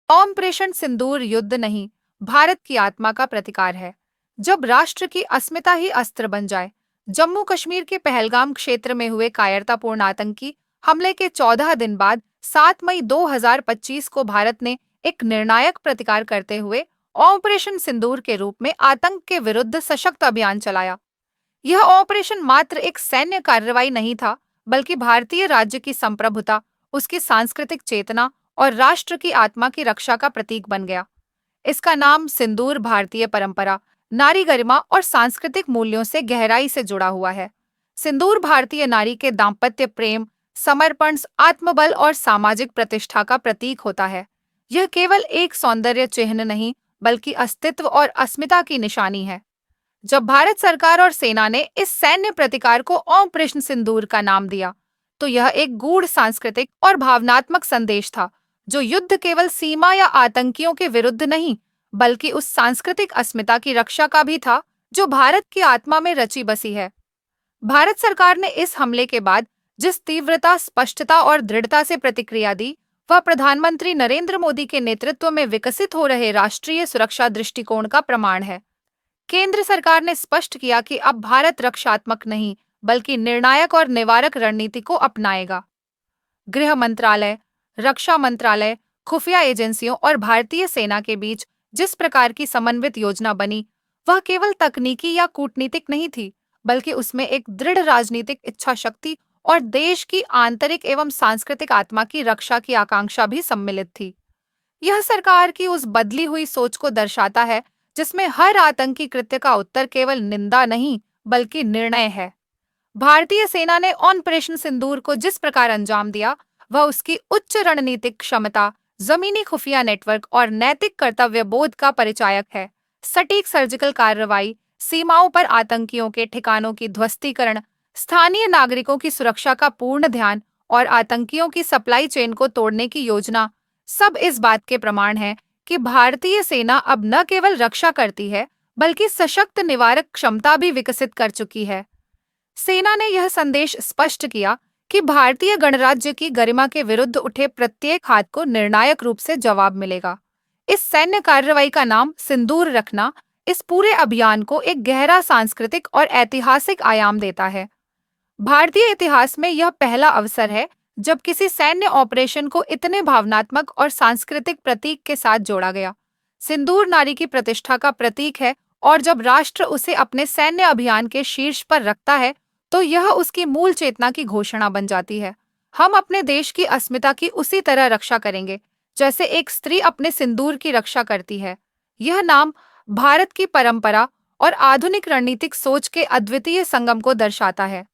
Operation सिंदूर युद्ध नहीं, भारत की आत्मा का प्रतिकार है। जब राष्ट्र की अस्मिता ही अस्त्र बन जाए। जम्मू कश्मीर के पहलगाम क्षेत्र में हुए कायरतापूर्ण आतंकी हमले के 14 दिन बाद 7 मई 2025 को भारत ने एक निर्णायक प्रतिकार करते हुए ऑपरेशन सिंदूर के रूप में आतंक के विरुद्ध सशक्त अभियान चलाया। यह ऑपरेशन मात्र एक सैन्य कार्रवाई नहीं था, बल्कि भारतीय राज्य की संप्रभुता, उसकी सांस्कृतिक चेतना और राष्ट्र की आत्मा की रक्षा का प्रतीक बन गया। इसका नाम सिंदूर भारतीय परंपरा, नारी गरिमा और सांस्कृतिक मूल्यों से गहराई से जुड़ा हुआ है। सिंदूर भारतीय नारी के दाम्पत्य प्रेम, समर्पण, आत्मबल और सामाजिक प्रतिष्ठा का प्रतीक होता है। यह केवल एक सौंदर्य चिन्ह नहीं, बल्कि अस्तित्व और अस्मिता की निशानी है। जब भारत सरकार और सेना ने इस सैन्य प्रतिकार को ऑपरेशन सिंदूर का नाम दिया, तो यह एक गूढ़ सांस्कृतिक और भावनात्मक संदेश था, जो युद्ध केवल सीमा या आतंकियों के विरुद्ध नहीं, बल्कि उस सांस्कृतिक अस्मिता की रक्षा का भी था, जो भारत की आत्मा में रची बसी है। भारत सरकार ने इस हमले के बाद जिस तीव्रता, स्पष्टता और दृढ़ता से प्रतिक्रिया दी, वह प्रधानमंत्री नरेंद्र मोदी के नेतृत्व में विकसित हो रहे राष्ट्रीय सुरक्षा दृष्टिकोण का प्रमाण है। केंद्र सरकार ने स्पष्ट किया कि अब भारत रक्षात्मक नहीं, बल्कि निर्णायक और निवारक रणनीति को अपनाएगा। गृह मंत्रालय, रक्षा मंत्रालय, खुफिया एजेंसियों और भारतीय सेना के बीच जिस प्रकार की समन्वित योजना बनी, वह केवल तकनीकी या कूटनीतिक नहीं थी, बल्कि उसमें एक दृढ़ राजनीतिक इच्छा शक्ति और देश की आंतरिक एवं सांस्कृतिक आत्मा की रक्षा की आकांक्षा भी सम्मिलित थी। यह सरकार की उस बदली हुई सोच को दर्शाता है, जिसमें हर आतंकी कृत्य का उत्तर केवल निंदा नहीं, बल्कि निर्णय है। भारतीय सेना ने ऑपरेशन सिंदूर को जिस प्रकार अंजाम दिया, वह उसकी उच्च रणनीतिक क्षमता, जमीनी खुफिया नेटवर्क और नैतिक कर्तव्य बोध का परिचायक है। सटीक सर्जिकल कार्रवाई, सीमाओं पर आतंकियों के ठिकानों की ध्वस्तीकरण, स्थानीय नागरिकों की सुरक्षा का पूर्ण ध्यान और आतंकियों की सप्लाई चेन को तोड़ने की योजना, सब इस बात के प्रमाण हैं कि भारतीय सेना अब न केवल रक्षा करती है, बल्कि सशक्त निवारक क्षमता भी विकसित कर चुकी है। सेना ने यह संदेश स्पष्ट किया कि भारतीय गणराज्य की गरिमा के विरुद्ध उठे प्रत्येक हाथ को निर्णायक रूप से जवाब मिलेगा। इस सैन्य कार्रवाई का नाम सिंदूर रखना इस पूरे अभियान को एक गहरा सांस्कृतिक और ऐतिहासिक आयाम देता है। भारतीय इतिहास में यह पहला अवसर है जब किसी सैन्य ऑपरेशन को इतने भावनात्मक और सांस्कृतिक प्रतीक के साथ जोड़ा गया। सिंदूर नारी की प्रतिष्ठा का प्रतीक है, और जब राष्ट्र उसे अपने सैन्य अभियान के शीर्ष पर रखता है, तो यह उसकी मूल चेतना की घोषणा बन जाती है। हम अपने देश की अस्मिता की उसी तरह रक्षा करेंगे, जैसे एक स्त्री अपने सिंदूर की रक्षा करती है। यह नाम भारत की परंपरा और आधुनिक रणनीतिक सोच के अद्वितीय संगम को दर्शाता है।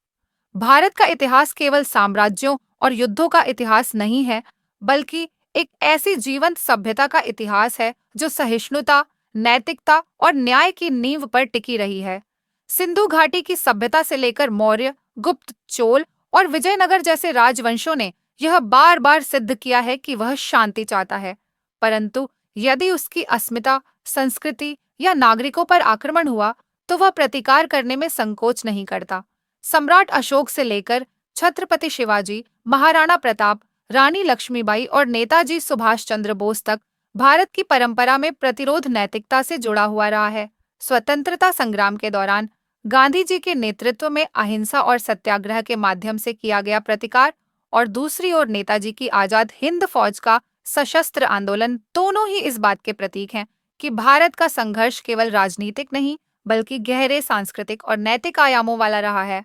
भारत का इतिहास केवल साम्राज्यों और युद्धों का इतिहास नहीं है, बल्कि एक ऐसी जीवंत सभ्यता का इतिहास है जो सहिष्णुता, नैतिकता और न्याय की नींव पर टिकी रही है। सिंधु घाटी की सभ्यता से लेकर मौर्य, गुप्त, चोल और विजयनगर जैसे राजवंशों ने यह बार बार सिद्ध किया है कि वह शांति चाहता है, परंतु यदि उसकी अस्मिता, संस्कृति या नागरिकों पर आक्रमण हुआ, तो वह प्रतिकार करने में संकोच नहीं करता। सम्राट अशोक से लेकर छत्रपति शिवाजी, महाराणा प्रताप, रानी लक्ष्मीबाई और नेताजी सुभाष चंद्र बोस तक भारत की परंपरा में प्रतिरोध नैतिकता से जुड़ा हुआ रहा है। स्वतंत्रता संग्राम के दौरान गांधी जी के नेतृत्व में अहिंसा और सत्याग्रह के माध्यम से किया गया प्रतिकार, और दूसरी ओर नेताजी की आजाद हिंद फौज का सशस्त्र आंदोलन, दोनों ही इस बात के प्रतीक हैं कि भारत का संघर्ष केवल राजनीतिक नहीं, बल्कि गहरे सांस्कृतिक और नैतिक आयामों वाला रहा है।